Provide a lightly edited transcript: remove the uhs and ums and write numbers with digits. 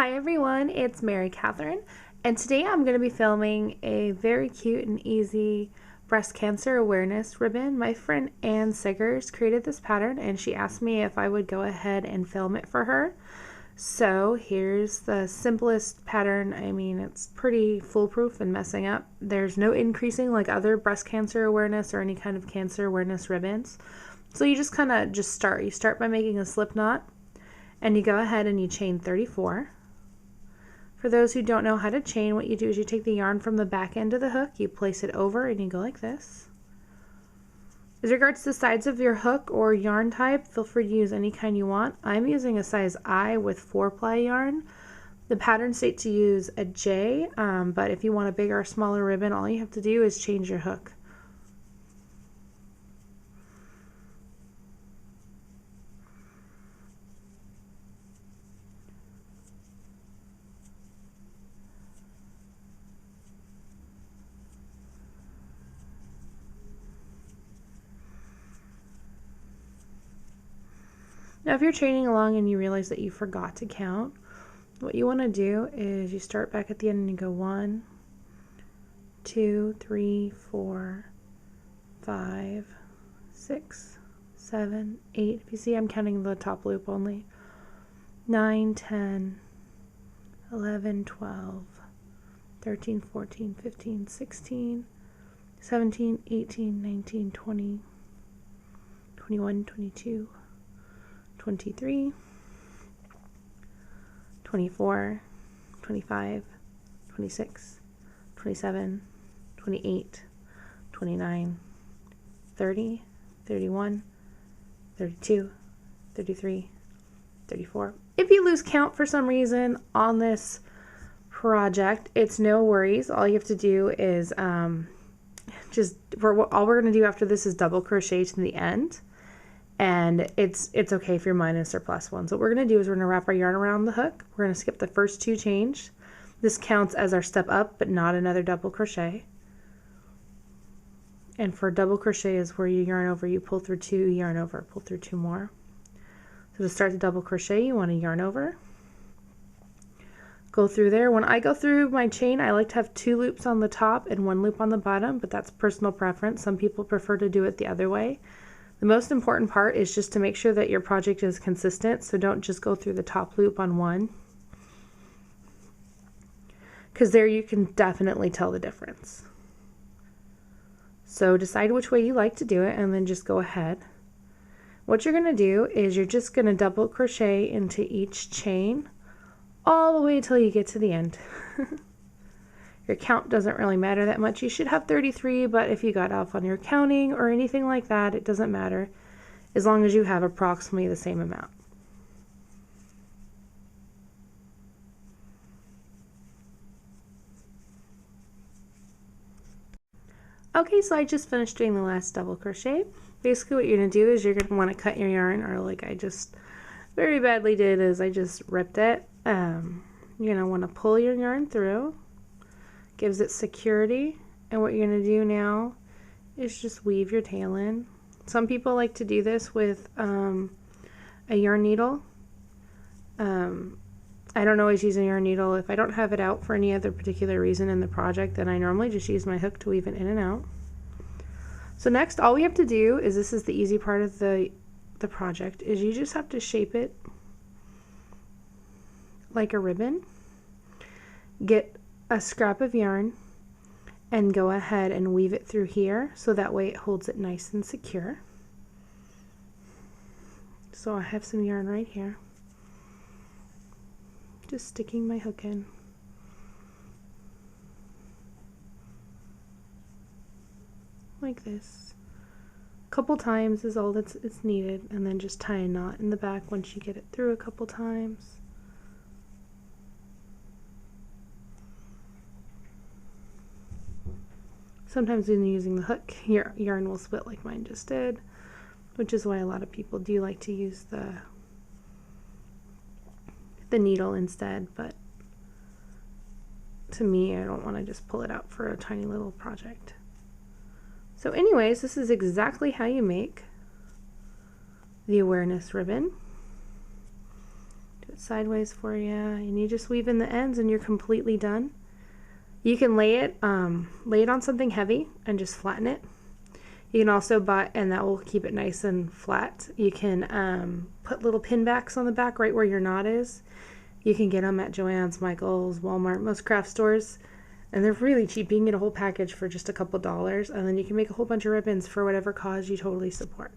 Hi everyone, it's Mary Catherine, and today I'm going to be filming a very cute and easy breast cancer awareness ribbon. My friend Ann Siggers created this pattern and she asked me if I would go ahead and film it for her. So here's the simplest pattern. I mean, it's pretty foolproof and messing up. There's no increasing like other breast cancer awareness or any kind of cancer awareness ribbons. So you just kind of start. You start by making a slip knot and you go ahead and you chain 34. For those who don't know how to chain, what you do is you take the yarn from the back end of the hook, you place it over, and you go like this. As regards to the sides of your hook or yarn type, feel free to use any kind you want. I'm using a size I with 4-ply yarn. The pattern states to use a J, but if you want a bigger or smaller ribbon, all you have to do is change your hook. Now if you're training along and you realize that you forgot to count, what you want to do is you start back at the end and you go 1, 2, 3, 4, 5, 6, 7, 8. If you see, I'm counting the top loop only. 9, 10, 11, 12, 13, 14, 15, 16, 17, 18, 19, 20, 21, 22, 23, 24, 25, 26, 27, 28, 29, 30, 31, 32, 33, 34. If you lose count for some reason on this project, it's no worries. All you have to do is all we're going to do after this is double crochet to the end. And it's okay if you're minus or plus one. So what we're going to do is we're going to wrap our yarn around the hook. We're going to skip the first 2 chains. This counts as our step up, but not another double crochet. And for double crochet is where you yarn over, you pull through 2, yarn over, pull through 2 more. So to start the double crochet, you want to yarn over. Go through there. When I go through my chain, I like to have 2 loops on the top and 1 loop on the bottom, but that's personal preference. Some people prefer to do it the other way. The most important part is just to make sure that your project is consistent, so don't just go through the top loop on one, because there you can definitely tell the difference. So decide which way you like to do it and then just go ahead. What you're going to do is you're just going to double crochet into each chain all the way until you get to the end. Your count doesn't really matter that much. You should have 33, but if you got off on your counting or anything like that, it doesn't matter as long as you have approximately the same amount. Okay, so I just finished doing the last double crochet. Basically what you're going to do is you're going to want to cut your yarn, or like I just very badly did is I just ripped it. You're going to want to pull your yarn through. Gives it security, and what you're going to do now is just weave your tail in. Some people like to do this with a yarn needle. I don't always use a yarn needle. If I don't have it out for any other particular reason in the project, then I normally just use my hook to weave it in and out. So next, all we have to do is, this is the easy part of the project, is you just have to shape it like a ribbon. Get a scrap of yarn and go ahead and weave it through here so that way it holds it nice and secure. So I have some yarn right here, just sticking my hook in. Like this. A couple times is all that's needed, and then just tie a knot in the back once you get it through a couple times. Sometimes when you're using the hook, your yarn will split like mine just did, which is why a lot of people do like to use the needle instead, but to me, I don't want to just pull it out for a tiny little project. So anyways, this is exactly how you make the awareness ribbon. Do it sideways for you, and you just weave in the ends and you're completely done. You can lay it on something heavy and just flatten it. You can also buy, and that will keep it nice and flat. You can put little pin backs on the back right where your knot is. You can get them at Joann's, Michael's, Walmart, most craft stores, and they're really cheap. You can get a whole package for just a couple dollars, and then you can make a whole bunch of ribbons for whatever cause you totally support.